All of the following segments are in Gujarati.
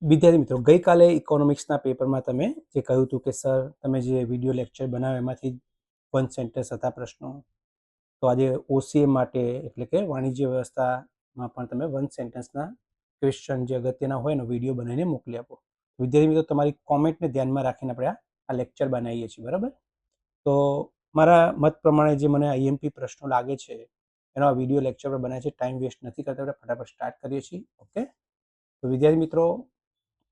વિદ્યાર્થી મિત્રો, ગઈકાલે ઇકોનોમિક્સના પેપરમાં તમે જે કહ્યું હતું કે સર તમે જે વિડીયો લેક્ચર બનાવ્યો એમાંથી વન સેન્ટેન્સ હતા પ્રશ્નો, તો આજે ઓસીએ માટે એટલે કે વાણિજ્ય વ્યવસ્થામાં પણ તમે વન સેન્ટેન્સના ક્વેશ્ચન જે અગત્યના હોય એનો વિડીયો બનાવીને મોકલી આપો. વિદ્યાર્થી મિત્રો, તમારી કોમેન્ટને ધ્યાનમાં રાખીને આપણે આ લેક્ચર બનાવીએ છીએ, બરાબર? તો મારા મત પ્રમાણે જે મને આઈએમપી પ્રશ્નો લાગે છે એનો આ વિડીયો લેક્ચર પર બનાવે છે. ટાઈમ વેસ્ટ નથી કરતા, આપણે ફટાફટ સ્ટાર્ટ કરીએ છીએ. ઓકે, તો વિદ્યાર્થી મિત્રો,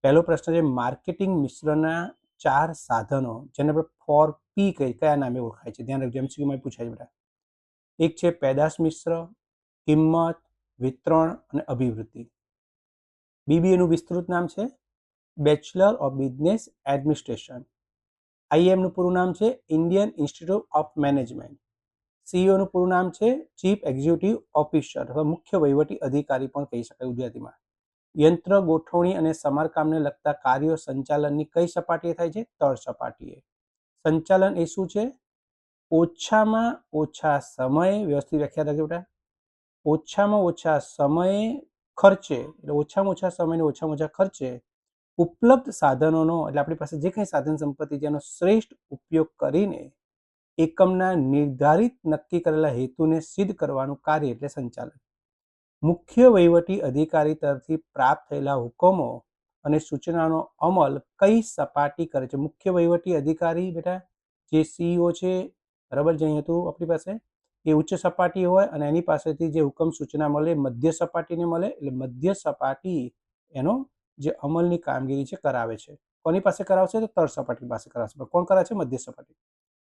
પહેલો પ્રશ્ન છે માર્કેટિંગ મિશ્રના 4 સાધનો જેને આપણે 4P કયા નામે ઓળખાય છે? ધ્યાન રાખજો, એમસીક્યુમાં પૂછાય બેટા. એક છે પેદાશ મિશ્ર, કિંમત, વિતરણ અને અભિવૃદ્ધિ. બીબીએનું વિસ્તૃત નામ છે બેચલર ઓફ બિઝનેસ એડમિનિસ્ટ્રેશન. આઈએમનું પૂરું નામ છે ઇન્ડિયન ઇન્સ્ટિટ્યૂટ ઓફ મેનેજમેન્ટ. સીઈઓનું પૂરું નામ છે ચીફ એક્ઝિક્યુટિવ ઓફિસર અથવા મુખ્ય વહીવટી અધિકારી પણ કહી શકાય ગુજરાતીમાં. યંત્ર ગોઠવણી અને સમારકામને લગતા કાર્યો સંચાલનની કઈ સપાટીએ થાય છે? તળ સપાટીએ. સંચાલન એ શું છે? ઓછામાં ઓછા સમયે, વ્યવસ્થિત વ્યાખ્યા રાખજો બેટા, ઓછામાં ઓછા સમયે ખર્ચે, એટલે ઓછામાં ઓછા સમયને ઓછામાં ઓછા ખર્ચે ઉપલબ્ધ સાધનોનો, એટલે આપણી પાસે જે કંઈ સાધન સંપત્તિ છે એનો શ્રેષ્ઠ ઉપયોગ કરીને એકમના નિર્ધારિત નક્કી કરેલા હેતુને સિદ્ધ કરવાનું કાર્ય એટલે સંચાલન. મુખ્ય વહીવટી અધિકારી તરફથી પ્રાપ્ત થયેલા હુકમો અને સૂચનાનો અમલ કઈ સપાટી કરે છે? મુખ્ય વહીવટી અધિકારી બેટા જે સીઈઓ છે, બરાબર, જે અહીં હતું આપણી પાસે, એ ઉચ્ચ સપાટી હોય અને એની પાસેથી જે હુકમ સૂચના મળે મધ્ય સપાટીને મળે, એટલે મધ્ય સપાટી એનો જે અમલની કામગીરી છે કરાવે છે. કોની પાસે કરાવશે? તો તળ સપાટી પાસે કરાવશે. પણ કોણ કરાવે છે? મધ્ય સપાટી.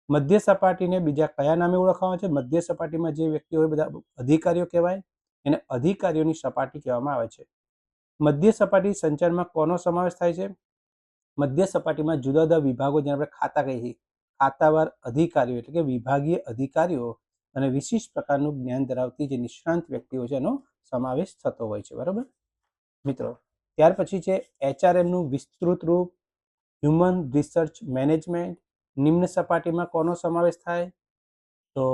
મધ્ય સપાટીને બીજા કયા નામે ઓળખવામાં આવે છે? મધ્ય સપાટીમાં જે વ્યક્તિ હોય બધા અધિકારીઓ કહેવાય, એને અધિકારીઓની સપાટી કહેવામાં આવે છે. મધ્ય સપાટી સંચારમાં કોનો સમાવેશ થાય છે? મધ્ય સપાટીમાં જુદા જુદા વિભાગો, જેને આપણે ખાતા કહીએ છીએ, ખાતાવાર અધિકારીઓ એટલે કે વિભાગીય અધિકારીઓ અને વિશિષ્ટ પ્રકારનું જ્ઞાન ધરાવતી જે નિષ્ણાંત વ્યક્તિઓ છે એનો સમાવેશ થતો હોય છે, બરાબર મિત્રો. ત્યાર પછી છે એચઆરએમનું વિસ્તૃત રૂપ હ્યુમન રિસર્ચ મેનેજમેન્ટ. નિમ્ન સપાટીમાં કોનો સમાવેશ થાય? તો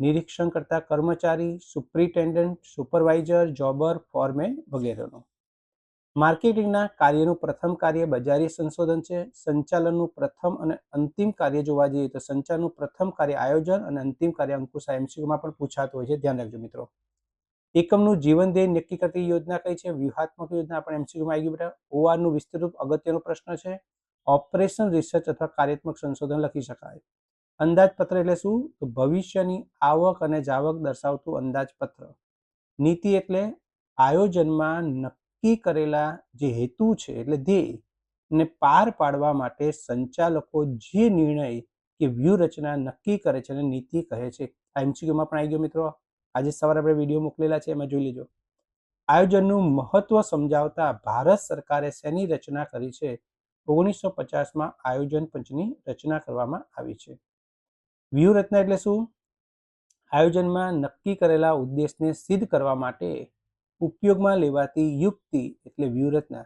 નિરીક્ષણ કરતા કર્મચારી, સુપ્રિન્ટેન્ડન્ટ, સુપરવાઇઝર, જોબર, ફોરમેન વગેરેનો. માર્કેટિંગના કાર્યનું પ્રથમ કાર્ય બજારીય સંશોધન છે. સંચાલનનું પ્રથમ અને અંતિમ કાર્ય જોવા જઈએ તો સંચાલનનું પ્રથમ કાર્ય આયોજન અને અંતિમ કાર્ય અંકુશ. એમસીક્યુમાં પણ પૂછાતું હોય છે, ધ્યાન રાખજો મિત્રો. એકમનું જીવન ધ્યેય નક્કી કરતી યોજના કઈ છે? વ્યૂહાત્મક યોજના. પણ એમસીક્યુમાં આવી ગયું બેટા. ઓઆરનું વિસ્તૃત અગત્યનો પ્રશ્ન છે. ઓપરેશન રિસર્ચ અથવા કાર્યાત્મક સંશોધન લખી શકાય. અંદાજપત્ર એટલે શું? તો ભવિષ્યની આવક અને જાવક દર્શાવતું અંદાજપત્ર. નીતિ એટલે આયોજનમાં નક્કી કરેલા જે હેતુ છે એટલે ધ્યેય ને પાર પાડવા માટે સંચાલકો જે નિર્ણય કે વ્યૂહરચના નક્કી કરે છે અને નીતિ કહે છે. આ એમસીક્યુમાં પણ આવી ગયો મિત્રો. આજે સવારે આપણે વિડીયો મોકલેલા છે, એમાં જોઈ લેજો. આયોજનનું મહત્વ સમજાવતા ભારત સરકારે શેની રચના કરી છે? 1950માં આયોજન પંચની રચના કરવામાં આવી છે. વ્યૂહરચના એટલે શું? આયોજનમાં નક્કી કરેલા ઉદ્દેશને સિદ્ધ કરવા માટે ઉપયોગમાં લેવાતી યુક્તિ એટલે વ્યૂહરચના.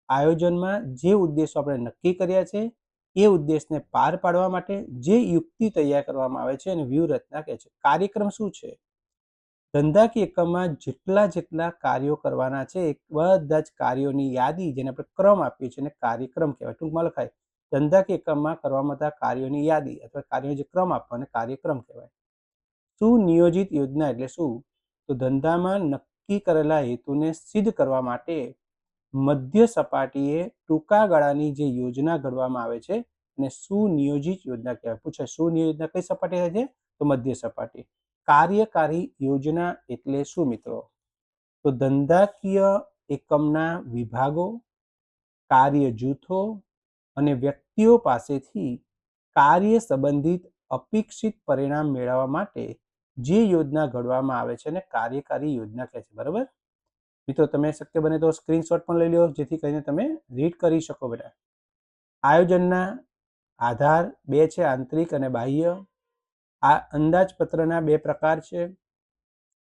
આયોજનમાં જે ઉદ્દેશો આપણે નક્કી કર્યા છે એ ઉદ્દેશને પાર પાડવા માટે જે યુક્તિ તૈયાર કરવામાં આવે છે અને વ્યૂહરચના કહે છે. કાર્યક્રમ શું છે? ધંધાકીય એકમમાં જેટલા કાર્યો કરવાના છે એ બધા જ કાર્યોની યાદી, જેને આપણે ક્રમ આપીએ છીએ, એને કાર્યક્રમ કહેવાય. ટૂંકમાં લખાય, ધંધાકીય એકમમાં કરવામાં આવતા કાર્યોની યાદી અથવા કાર્યોનો જે ક્રમ આપવાનો કાર્યક્રમ કહેવાય. સુનિયોજિત યોજના એટલે શું? તો ધંધામાં નક્કી કરેલા હેતુને સિદ્ધ કરવા માટે મધ્ય સપાટીએ ટૂંકા ગાળાની જે યોજના ઘડવામાં આવે છે અને સુનિયોજિત યોજના કહેવાય. પૂછે સુનિયોજિત યોજના કઈ સપાટી થાય છે? તો મધ્ય સપાટી. કાર્યકારી યોજના એટલે શું મિત્રો? તો ધંધાકીય એકમના વિભાગો, કાર્ય જૂથો અને વ્યક્તિઓ પાસેથી કાર્ય સંબંધિત અપેક્ષિત પરિણામ મેળવવા માટે જે યોજના ઘડવામાં આવે છે એને કાર્યકારી યોજના કહે છે, બરાબર મિત્રો. તમે શક્ય બને તો સ્ક્રીનશોટ પણ લઈ લો, જેથી કરીને તમે રીડ કરી શકો બેટા. આયોજનના આધાર બે છે, આંતરિક અને બાહ્ય. આ અંદાજપત્રના બે પ્રકાર છે.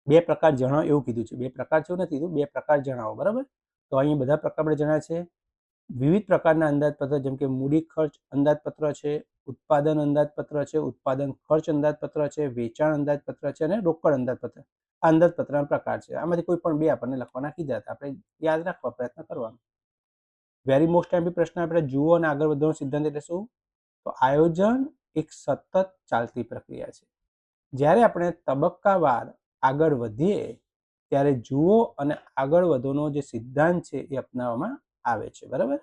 બે પ્રકાર જણાવો એવું કીધું છે. બે પ્રકાર છે એવું નથી કીધું, બે પ્રકાર જણાવો, બરાબર. તો અહીં બધા પ્રકાર આપણે જણાવ્યા છે. વિવિધ પ્રકારના અંદાજપત્ર, જેમ કે મૂડી ખર્ચ અંદાજપત્ર છે, ઉત્પાદન અંદાજપત્ર છે, ઉત્પાદન ખર્ચ અંદાજપત્ર છે, વેચાણ અંદાજપત્ર છે અને રોકડ અંદાજપત્ર. આ અંદાજપત્રના પ્રકાર છે. આમાંથી કોઈ પણ બે આપણને લખવાના કીધા હતા, આપણે યાદ રાખવા પ્રયત્ન કરવાનો. વેરી મોસ્ટ ટાઈમ પ્રશ્ન આપણે જુઓ અને આગળ વધવાનો સિદ્ધાંત એટલે શું? તો આયોજન એક સતત ચાલતી પ્રક્રિયા છે. જ્યારે આપણે તબક્કાવાર આગળ વધીએ ત્યારે જુઓ અને આગળ વધવાનો જે સિદ્ધાંત છે એ અપનાવવામાં આવે છે. બરાબર?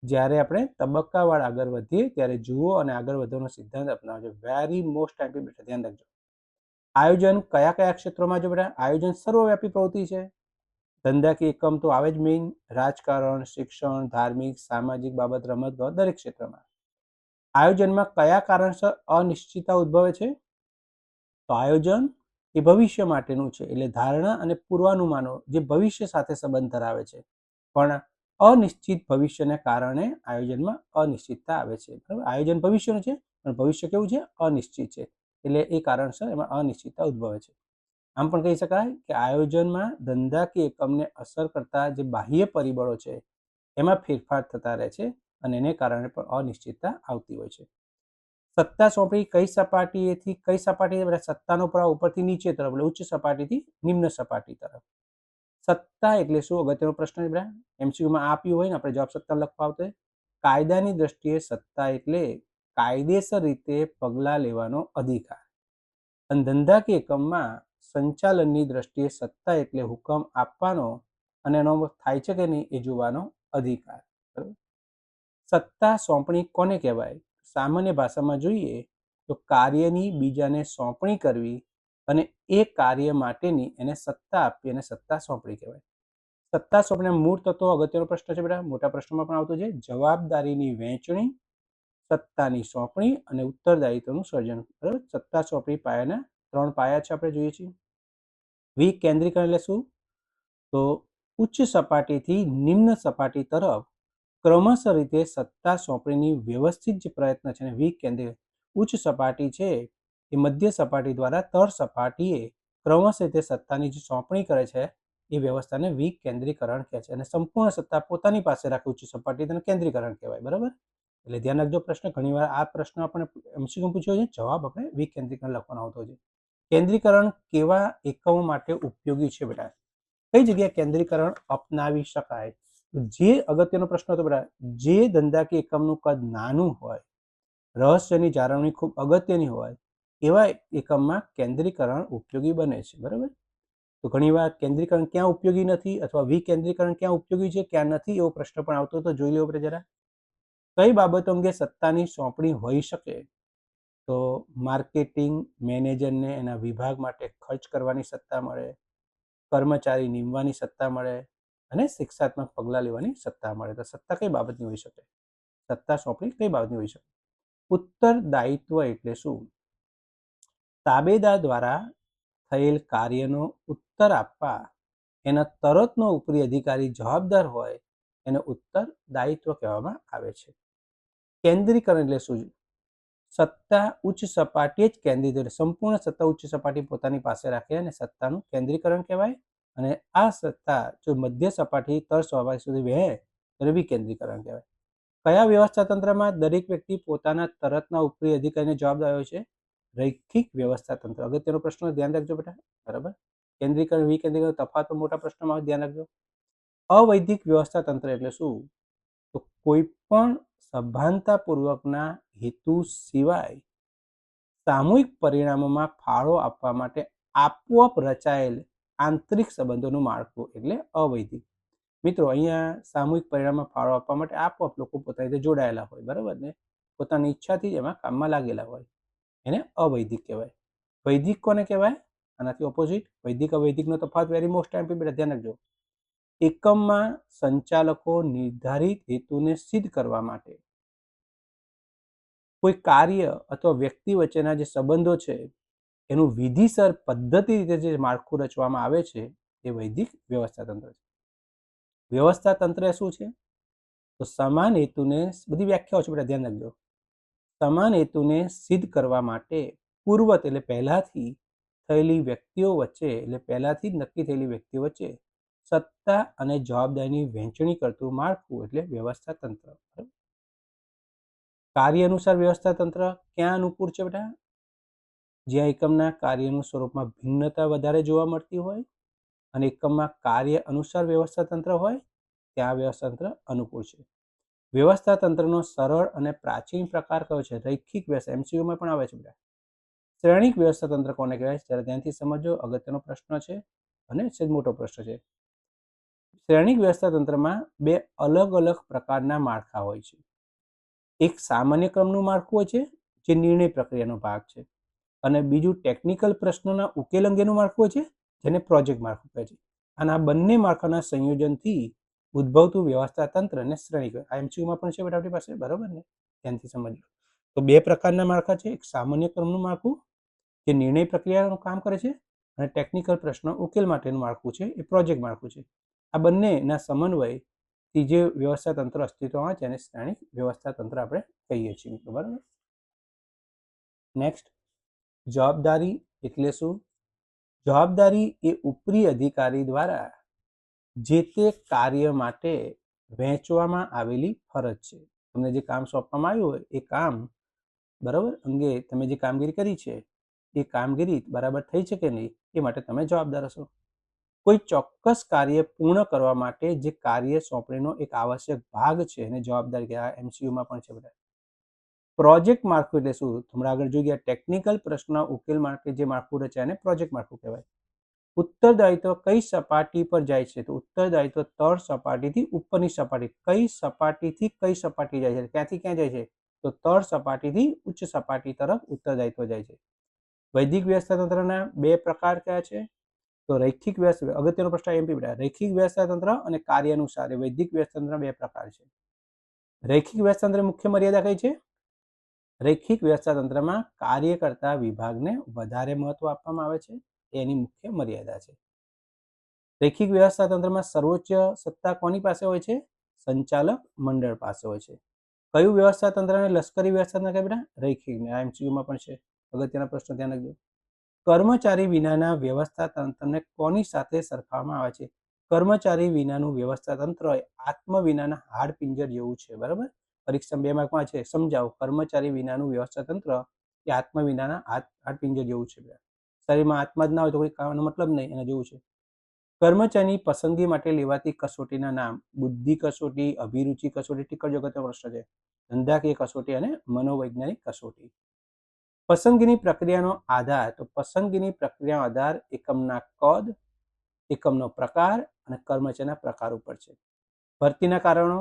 જ્યારે આપણે તબક્કાવાર આગળ વધીએ ત્યારે જુઓ અને આગળ વધવાનો સિદ્ધાંત અપનાવે છે. વેરી મોસ્ટ ટાઈમ બેટા ધ્યાન રાખજો. આયોજન કયા કયા ક્ષેત્રોમાં? જો બેટા આયોજન સર્વવ્યાપી પ્રવૃત્તિ છે. ધંધાકીય એકમ તો આવે જ મેઇન. રાજકારણ, શિક્ષણ, ધાર્મિક, સામાજિક બાબત, રમત ગમત દરેક ક્ષેત્રમાં. આયોજનમાં કયા કારણસર અનિશ્ચિતતા ઉદ્ભવે છે? તો આયોજન એ ભવિષ્ય માટેનું છે, એટલે ધારણા અને પૂર્વાનુમાનો જે ભવિષ્ય સાથે સંબંધ ધરાવે છે, પણ અનિશ્ચિત ભવિષ્યને કારણે આયોજનમાં અનિશ્ચિતતા આવે છે. બરાબર? આયોજન ભવિષ્યનું છે પણ ભવિષ્ય કેવું છે? અનિશ્ચિત છે, એટલે એ કારણસર એમાં અનિશ્ચિતતા ઉદ્ભવે છે. આમ પણ કહી શકાય કે આયોજનમાં ધંધાકીય એકમને અસર કરતા જે બાહ્ય પરિબળો છે એમાં ફેરફાર થતા રહે છે અને એને કારણે પણ અનિશ્ચિતતા આવતી હોય છે. સત્તા સોંપણી કઈ સપાટીએથી કઈ સપાટી? સત્તાનો પ્રવાહ ઉપરથી નીચે તરફ, એટલે ઉચ્ચ સપાટીથી નિમ્ન સપાટી તરફ. સત્તા એટલે શું? અગત્યનો પ્રશ્ન છે. એમસીક્યુમાં આપ્યું હોય ને આપણે જવાબ સત્તા લખવા આવતો હોય. કાયદાની દ્રષ્ટિએ સત્તા એટલે કાયદેસર રીતે પગલાં લેવાનો અધિકાર. અને ધંધાકીય એકમમાં સંચાલનની દ્રષ્ટિએ સત્તા એટલે હુકમ આપવાનો અને એનો થાય છે કે નહીં એ જોવાનો અધિકાર. બરાબર? સત્તા સોંપણી કોને કહેવાય? સામાન્ય ભાષામાં જોઈએ તો કાર્યની બીજાને સોંપણી કરવી અને એ કાર્ય માટેની એને સત્તા આપવી અને સત્તા સોંપણી કહેવાય. સત્તા સોંપણીના મૂળ તત્વો અગત્યનો પ્રશ્ન છે બેટા, મોટા પ્રશ્નમાં પણ આવતો છે. જવાબદારીની વહેંચણી, સત્તાની સોંપણી અને ઉત્તરદાયિત્વનું સર્જન. બરાબર? સત્તા સોંપણી પાયાના 3 પાયા છે, આપણે જોઈએ છીએ. વિકેન્દ્રીકરણ એટલે શું? તો ઉચ્ચ સપાટીથી નિમ્ન સપાટી તરફ ક્રમશઃ રીતે સત્તા સોંપણીની વ્યવસ્થિત જે પ્રયત્ન છે ને વિકેન્દ્રીકરણ. ઉચ્ચ સપાટી છે એ મધ્ય સપાટી દ્વારા તળ સપાટીએ ક્રમશઃ રીતે સત્તાની જે સોંપણી કરે છે એ વ્યવસ્થાને વિકેન્દ્રીકરણ કહે છે. અને સંપૂર્ણ સત્તા પોતાની પાસે રાખે ઉચ્ચ સપાટી, તેને કેન્દ્રીકરણ કહેવાય. બરાબર? એટલે ધ્યાન રાખજો પ્રશ્ન. ઘણીવાર આ પ્રશ્ન આપણે એમસીક્યુ પૂછ્યો છે, જવાબ આપણે વિકેન્દ્રીકરણ લખવાનો આવતો છે. કેન્દ્રીકરણ કેવા એકમો માટે ઉપયોગી છે બેટા? કઈ જગ્યાએ કેન્દ્રીકરણ અપનાવી શકાય? જે અગત્યનો પ્રશ્ન હતો બેટા, જે ધંધાકીય એકમનું કદ નાનું હોય, રહસ્યની જાળવણી ખૂબ અગત્યની હોય એવા એકમમાં કેન્દ્રીકરણ ઉપયોગી બને છે. બરાબર? તો ઘણીવાર કેન્દ્રીકરણ ક્યાં ઉપયોગી નથી અથવા વિકેન્દ્રીકરણ ક્યાં ઉપયોગી છે ક્યાં નથી એવો પ્રશ્ન પણ આવતો હતો. જોઈ લો આપણે જરા. કઈ બાબતો અંગે સત્તાની સોંપણી હોઈ શકે? તો માર્કેટિંગ મેનેજરને એના વિભાગ માટે ખર્ચ કરવાની સત્તા મળે, કર્મચારી નીમવાની સત્તા મળે અને શિક્ષાત્મક પગલાં લેવાની સત્તા મળે. તો સત્તા કઈ બાબતની હોઈ શકે? સત્તા સોંપણી કઈ બાબતની હોઈ શકે? ઉત્તરદાયિત્વ એટલે શું? તાબેદાર દ્વારા થયેલ કાર્યનો ઉત્તર આપવા એના તરતનો ઉપરી અધિકારી જવાબદાર હોય એને ઉત્તરદાયિત્વ કહેવામાં આવે છે. કેન્દ્રીકરણ એટલે શું? સત્તા ઉચ્ચ સપાટીએ જ કેન્દ્રિત, એટલે સંપૂર્ણ સત્તા ઉચ્ચ સપાટી પોતાની પાસે રાખે અને સત્તાનું કેન્દ્રીકરણ કહેવાય. અને આ સત્તા જો મધ્ય સપાટી તળ સપાટી સુધી વહે ત્યારે વિકેન્દ્રીકરણ કહેવાય. કયા વ્યવસ્થા તંત્રમાં દરેક વ્યક્તિ પોતાના તરતના ઉપરી અધિકારીને જવાબદાર હોય છે? રૈખિક વ્યવસ્થા તંત્ર. અગત્યનો પ્રશ્ન, ધ્યાન રાખજો બેટા. બરાબર? કેન્દ્રીકરણ વિકેન્દ્રીકરણ તફાવત પણ મોટા પ્રશ્નમાં ધ્યાન રાખજો. અવૈધિક વ્યવસ્થા તંત્ર એટલે શું? તો કોઈ પણ સભાનતાપૂર્વકના હેતુ સિવાય સામૂહિક પરિણામોમાં ફાળો આપવા માટે આપોઆપ રચાયેલ આંતરિક સંબંધોનું માળખું એટલે અવૈધિક. મિત્રો, અહીંયા સામૂહિક પરિણામમાં ફાળો આપવા માટે આપોઆપ લોકો પોતાની રીતે જોડાયેલા હોય. બરાબર ને? પોતાની ઈચ્છાથી એમાં કામમાં લાગેલા હોય, એને અવૈધિક કહેવાય. વૈદિક કોને કહેવાય? આનાથી ઓપોઝિટ. વૈદિક અવૈધિકનો તફાવત વેરી મોસ્ટ ટાઈમ બેટા ધ્યાન રાખજો. એકમમાં સંચાલકો નિર્ધારિત હેતુને સિદ્ધ કરવા માટે કોઈ કાર્ય અથવા વ્યક્તિ વચ્ચેના જે સંબંધો છે એનું વિધિસર પદ્ધતિ રીતે જે માળખું રચવામાં આવે છે એ વૈદિક વ્યવસ્થા તંત્ર છે. વ્યવસ્થા તંત્ર શું છે? તો સમાન હેતુને, બધી વ્યાખ્યાઓ છે બેટા ધ્યાન રાખજો. સમાન હેતુને સિદ્ધ કરવા માટે પૂર્વત એટલે પહેલાથી થયેલી વ્યક્તિઓ વચ્ચે, એટલે પહેલાથી જ નક્કી થયેલી વ્યક્તિઓ વચ્ચે સત્તા અને જવાબદારીની વહેંચણી કરતું માળખું એટલે વ્યવસ્થા તંત્ર. કાર્ય અનુસાર વ્યવસ્થા તંત્ર ક્યાં અનુકૂળ છે બેટા? જ્યાં એકમના કાર્યનું સ્વરૂપમાં ભિન્નતા વધારે જોવા મળતી હોય અને એકમમાં કાર્ય અનુસાર વ્યવસ્થા તંત્ર હોય ત્યાં વ્યવસ્થા તંત્ર અનુકૂળ છે. વ્યવસ્થા તંત્રનો સરળ અને પ્રાચીન પ્રકાર કયો છે? રૈખિક વ્યવસ્થા. MCQ માં પણ આવે છે બેટા. શ્રેણિક વ્યવસ્થા તંત્ર કોને કહેવાય? ત્યારે ધ્યાનથી સમજો, અગત્યનો પ્રશ્ન છે અને છે મોટો પ્રશ્ન છે. શ્રેણિક વ્યવસ્થા તંત્રમાં બે અલગ અલગ પ્રકારના માળખા હોય છે. એક સામાન્ય ક્રમનું માળખું હોય છે, જે નિર્ણય પ્રક્રિયાનો ભાગ છે, અને બીજું ટેકનિકલ પ્રશ્નોના ઉકેલ અંગેનું માળખું હોય છે, જેને પ્રોજેક્ટ માળખું કહે છે. અને આ બંને માળખાના સંયોજનથી ઉદ્ભવતું વ્યવસ્થા તંત્રને શ્રેણિક. આ MCQ માં પણ છે બેટા આપણી પાસે, બરોબર ને? ધ્યાનથી સમજો. તો બે પ્રકારના માળખા છે. એક સામાન્ય ક્રમનું માળખું, જે નિર્ણય પ્રક્રિયાનું કામ કરે છે, અને ટેકનિકલ પ્રશ્નો ઉકેલ માટેનું માળખું છે, એ પ્રોજેક્ટ માળખું છે. આ બંનેના સમન્વયથી જે વ્યવસ્થા તંત્ર અસ્તિત્વમાં છે એને શ્રેણિક વ્યવસ્થા તંત્ર આપણે કહીએ છીએ, બરાબર. નેક્સ્ટ, જવાબદારી એટલે શું? જવાબદારી એ ઉપરી અધિકારી દ્વારા જે તે કાર્ય માટે વહેંચવામાં આવેલી ફરજ છે. તમને જે કામ સોંપવામાં આવ્યું હોય એ કામ બરાબર અંગે તમે જે કામગીરી કરી છે એ કામગીરી બરાબર થઈ છે કે નહીં એ માટે તમે જવાબદાર હશો. કોઈ ચોક્કસ કાર્ય પૂર્ણ કરવા માટે જે કાર્ય સોંપણીનો એક આવશ્યક ભાગ છે એને જવાબદારી કહેવાય. MCQ માં પણ છે બધા. પ્રોજેક્ટ માળખું એટલે શું? હમણાં આગળ જોઈ ગયા, ટેકનિકલ પ્રશ્ન ઉકેલ માટે જે માળખું રચાય એને પ્રોજેક્ટ માળખું કહેવાય. ઉત્તરદાયિત્વ કઈ સપાટી પર જાય છે? તો ઉત્તરદાયિત્વ તળ સપાટીથી ઉપરની સપાટી. કઈ સપાટીથી કઈ સપાટી જાય છે? ક્યાંથી ક્યાં જાય છે? તો તળ સપાટીથી ઉચ્ચ સપાટી તરફ ઉત્તરદાયિત્વ જાય છે. વૈદિક વ્યવસ્થા તંત્રના બે પ્રકાર કયા છે? તો રૈખિક વ્યવસ્થા. અગત્યનો પ્રશ્ન MP બેટા. રૈખિક વ્યવસ્થા તંત્ર અને કાર્ય અનુસાર. વૈદિક વ્યવસ્થા તંત્રના બે પ્રકાર છે. રૈખિક વ્યવસ્થા તંત્રની મુખ્ય મર્યાદા કઈ છે? રૈખિક વ્યવસ્થા તંત્રમાં કાર્ય કરતા વિભાગને વધારે મહત્વ આપવામાં આવે છે, એની મુખ્ય મર્યાદા છે. રૈખિક વ્યવસ્થા તંત્રમાં સર્વોચ્ચ સત્તા કોની પાસે હોય છે? સંચાલક મંડળ પાસે હોય છે. કયું વ્યવસ્થા તંત્રને લશ્કરી વ્યવસ્થા તંત્ર બેટા? રૈખિક. MCQ માં પણ છે. અગત્યના પ્રશ્ન ધ્યાન રાખજો. કર્મચારી વિનાના વ્યવસ્થા તંત્રને કોની સાથે સરખાવવામાં આવે છે? કર્મચારી વિનાનું વ્યવસ્થા તંત્ર આત્મ વિનાના હાડપિંજર જેવું છે, બરાબર. પરીક્ષા 2 માર્કમાં છે. સમજાવો. કર્મચારી વિનાનું વ્યવસ્થા તંત્ર એ આત્મ વિનાના હાડપિંજર જેવું છે. શરીરમાં આત્મા જ ના હોય તો કોઈ કામનો મતલબ નહીં, એના જેવું છે. કર્મચારીની પસંદગી માટે લેવાતી કસોટીના નામ. બુદ્ધિ કસોટી, અભિરુચિ કસોટી, ટીકર જગતનો પ્રશ્ન છે. ધંધાકીય કસોટી અને મનોવૈજ્ઞાનિક કસોટી. પસંદગીની પ્રક્રિયાનો આધાર. તો પસંદગીની પ્રક્રિયાનો આધાર એકમના કદ, એકમનો પ્રકાર અને કર્મચારીના પ્રકાર ઉપર છે. ભરતીના કારણો.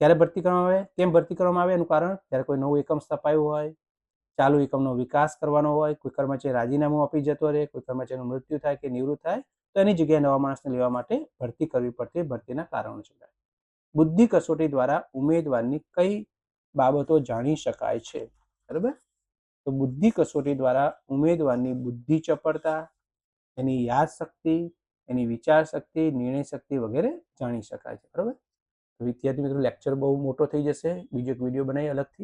ક્યારે ભરતી કરવામાં આવે? કેમ ભરતી કરવામાં આવે? એનું કારણ જ્યારે કોઈ નવું એકમ સ્થપાયું હોય, ચાલુ એકમનો વિકાસ કરવાનો હોય, કોઈ કર્મચારી રાજીનામું આપી જતો રહે, કોઈ કર્મચારીનું મૃત્યુ થાય કે નિવૃત્ત થાય, તો એની જગ્યાએ નવા માણસને લેવા માટે ભરતી કરવી પડતી. ભરતીના કારણો છે. બુદ્ધિ કસોટી દ્વારા ઉમેદવારની કઈ બાબતો જાણી શકાય છે? બરાબર. તો બુદ્ધિ કસોટી દ્વારા ઉમેદવારની બુદ્ધિ ચપળતા, એની યાદશક્તિ, એની વિચાર શક્તિ, નિર્ણય શક્તિ વગેરે જાણી શકાય છે. બરાબર. વિદ્યાર્થી મિત્રો, લેક્ચર બહુ મોટો થઈ જશે. બીજો એક વિડીયો બનાવી અલગથી.